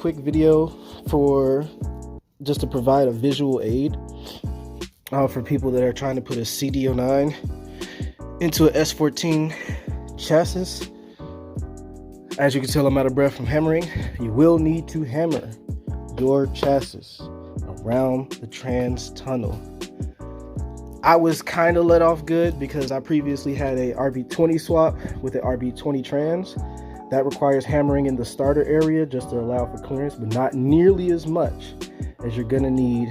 quick video for just to provide a visual aid for people that are trying to put a cd009 into an s14 chassis. As you can tell, I'm out of breath from hammering. You will need to hammer your chassis around the trans tunnel. I was kind of let off good because I previously had a RB20 swap with an RB20 trans. That requires hammering in the starter area just to allow for clearance, but not nearly as much as you're gonna need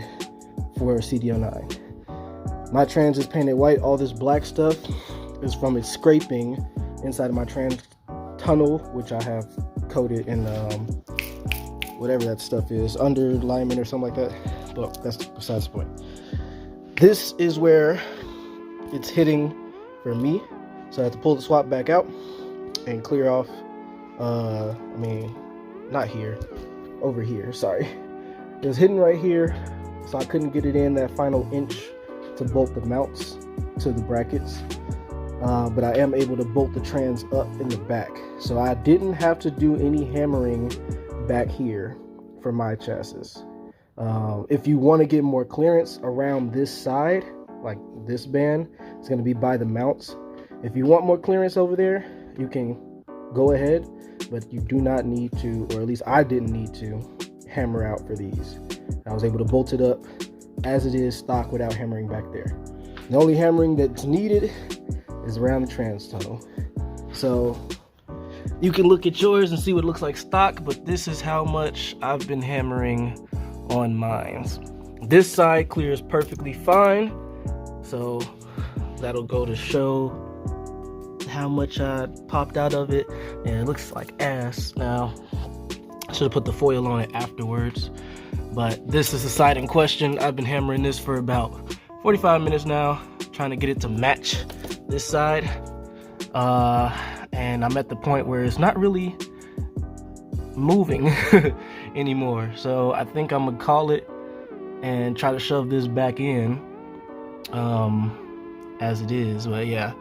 for a cd009. My trans is painted white. All this black stuff is from it scraping inside of my trans tunnel, which I have coated in whatever that stuff is, underlayment or something like that, but that's besides the point. This is where it's hitting for me, so I have to pull the swap back out and clear off, not here, over here, sorry. It was hitting right here, so I couldn't get it in that final inch to bolt the mounts to the brackets. But I am able to bolt the trans up in the back. So I didn't have to do any hammering back here for my chassis. If you want to get more clearance around this side, like this band, it's going to be by the mounts. If you want more clearance over there, you can go ahead, but you do not need to, or at least I didn't need to, hammer out for these. I was able to bolt it up as it is stock without hammering back there. The only hammering that's needed is around the trans tunnel. So you can look at yours and see what it looks like stock, but this is how much I've been hammering on mine. This side clears perfectly fine, so that'll go to show how much I popped out of it, and it looks like ass. Now I should have put the foil on it afterwards, but this is the side in question. I've been hammering this for about 45 minutes now, trying to get it to match this side, and I'm at the point where it's not really moving anymore. So I think I'm gonna call it and try to shove this back in as it is. But yeah,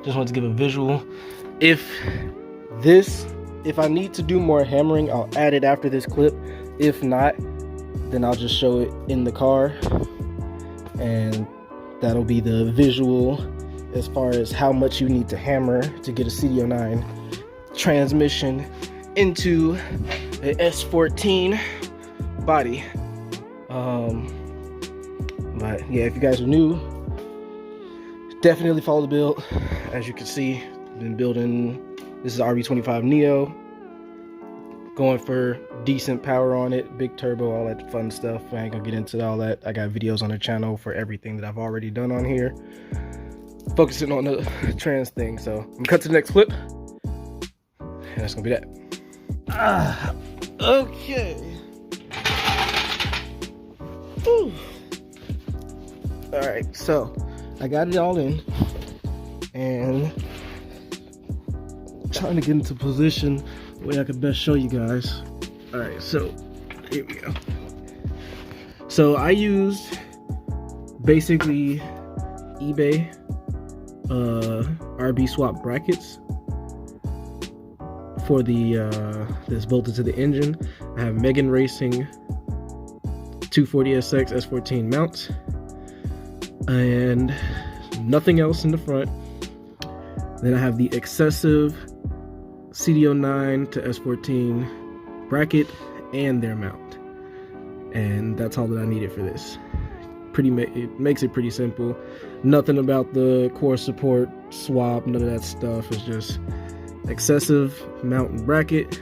just wanted to give a visual. If I need to do more hammering, I'll add it after this clip. If not, then I'll just show it in the car, and that'll be the visual as far as how much you need to hammer to get a cd009 transmission into an s14 body. But yeah, if you guys are new, definitely follow the build. As you can see, been building, this is RB25 Neo, going for decent power on it, big turbo, all that fun stuff. I ain't gonna get into all that. I got videos on the channel for everything that I've already done on here, focusing on the trans thing. So I'm gonna cut to the next clip, and that's gonna be that. Okay. Whew. All right, so I got it all in, and trying to get into position the way I could best show you guys. All right, so here we go. So I used basically eBay RB swap brackets for the this bolted to the engine. I have Megan Racing 240SX S14 mounts and nothing else in the front. Then I have the excessive cd009 to S14 bracket and their mount, and that's all that I needed for this. It makes it pretty simple. Nothing about the core support swap, none of that stuff. It's just excessive mount and bracket,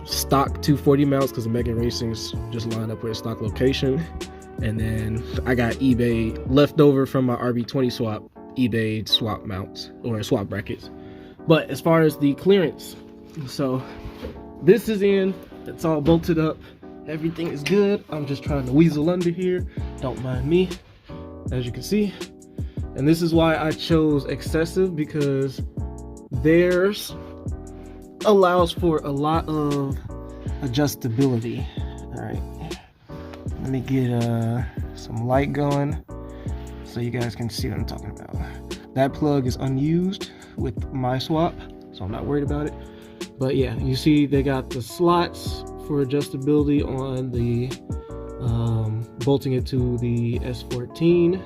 stock 240 mounts because the Megan Racing's just lined up with a stock location, and then I got eBay leftover from my RB20 swap, eBay swap mounts or swap brackets. But as far as the clearance, so this is in, it's all bolted up, everything is good. I'm just trying to weasel under here, don't mind me, as you can see. And this is why I chose excessive, because theirs allows for a lot of adjustability. All right, let me get some light going so you guys can see what I'm talking about. That plug is unused with my swap, so I'm not worried about it. But yeah, you see they got the slots for adjustability on the bolting it to the S14.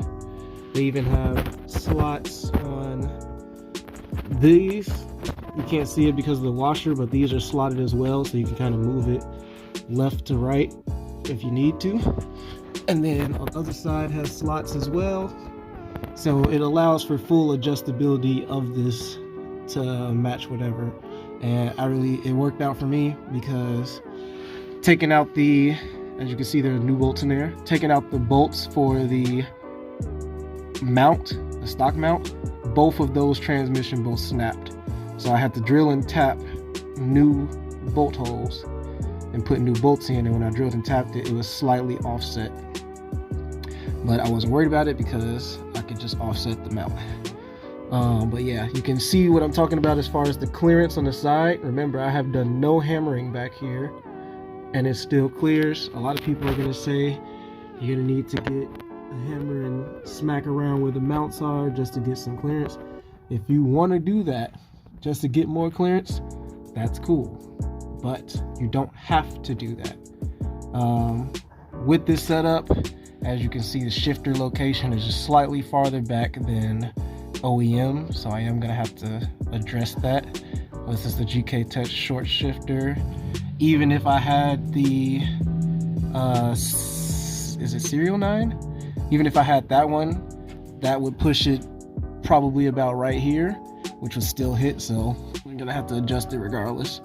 They even have slots on these. You can't see it because of the washer, but these are slotted as well, so you can kind of move it left to right if you need to. And then on the other side has slots as well, so it allows for full adjustability of this to match whatever. And it worked out for me, because taking out the, as you can see, there are new bolts in there. Taking out the bolts for the mount, the stock mount, both of those transmission bolts snapped. So I had to drill and tap new bolt holes and put new bolts in, and when I drilled and tapped it, it was slightly offset. But I wasn't worried about it because I could just offset the mount. But yeah, you can see what I'm talking about as far as the clearance on the side. Remember, I have done no hammering back here, and it still clears. A lot of people are going to say you're going to need to get a hammer and smack around where the mounts are just to get some clearance. If you want to do that just to get more clearance, that's cool, but you don't have to do that. With this setup, as you can see, the shifter location is just slightly farther back than OEM, so I am going to have to address that. This is the GK Tech short shifter. Even if I had the is it cd009? Even if I had that one, that would push it probably about right here, which would still hit, so I'm gonna have to adjust it regardless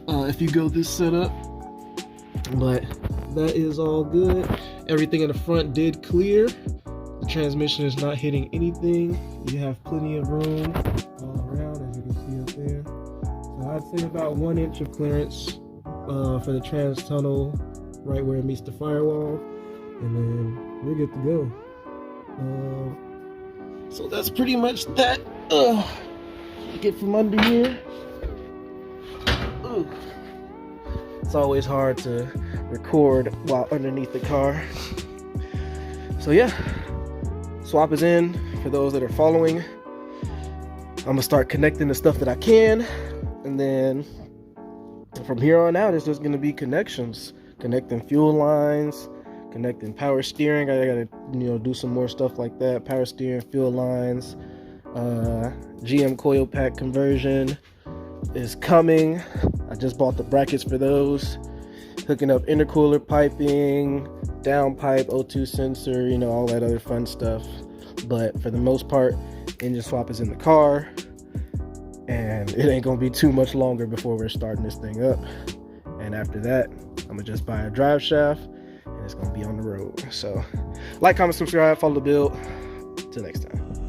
if you go this setup. But that is all good. Everything in the front did clear. The transmission is not hitting anything. You have plenty of room all around, as you can see up there. So I'd say about 1 inch of clearance for the trans tunnel, right where it meets the firewall, and then we're good to go. So that's pretty much that. Get from under here. It's always hard to record while underneath the car. So yeah, swap is in for those that are following. I'm gonna start connecting the stuff that I can, and then from here on out it's just gonna be connections, connecting fuel lines, connecting power steering. I gotta do some more stuff like that. Power steering, fuel lines, GM coil pack conversion is coming. I just bought the brackets for those. Hooking up intercooler piping, downpipe, O2 sensor, all that other fun stuff. But for the most part, engine swap is in the car, and it ain't gonna be too much longer before we're starting this thing up. And after that, I'm gonna just buy a drive shaft, and it's gonna be on the road. So like, comment, subscribe, follow the build. Till next time.